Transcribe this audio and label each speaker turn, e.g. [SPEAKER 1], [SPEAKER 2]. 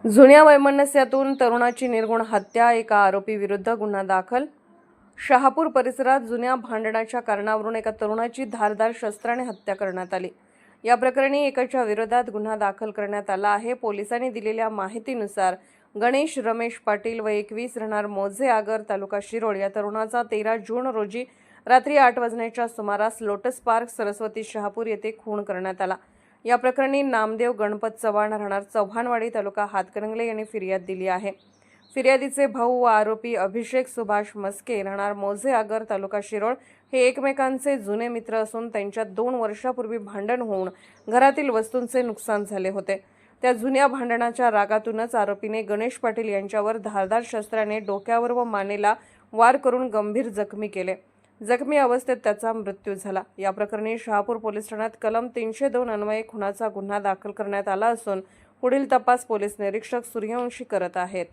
[SPEAKER 1] जुन्या वैमनस्यातून तरुणाची निर्घृण हत्या, एका आरोपी विरुद्ध गुन्हा दाखल। शहापूर परिसरात जुन्या भांडणाच्या कारणावरून एका तरुणाची धारदार शस्त्राने हत्या करण्यात आली। या प्रकरणी एकाच्या विरोधात गुन्हा दाखल करण्यात आला आहे। पोलिसांनी दिलेल्या माहितीनुसार गणेश रमेश पाटील वय 21 राहणार मौजे आगर तालुका शिरोळ या तरुणाचा 13 जून रोजी रात्री 8 वाजण्याच्या सुमारास लोटस पार्क सरस्वती शहापूर येथे खून करण्यात आला। या प्रकरणी नामदेव गणपत चव्हाण राहणार चव्हाणवाडी तालुका हातकणंगले यांनी फिर्याद दिली आहे। फिर्यादीचे भाऊ व आरोपी अभिषेक सुभाष मस्के राहणार मौजे आगर तालुका शिरोळ हे एकमेकांचे जुने मित्र असून त्यांच्यात 2 वर्षापूर्वी भांडण होऊन घरातील वस्तूंचे नुकसान झाले होते। त्या जुन्या भांडणाच्या रागातूनच आरोपीने गणेश पाटील यांच्यावर धारदार शस्त्राने डोक्यावर व मानेला वार करून गंभीर जखमी केले। जखमी अवस्थेत त्याचा मृत्यू झाला। या प्रकरणी शहापूर पोलीस ठाण्यात कलम 302 अन्वये खुनाचा गुन्हा दाखल करण्यात आला असून पुढील तपास पोलीस निरीक्षक सूर्यवंशी करत आहेत।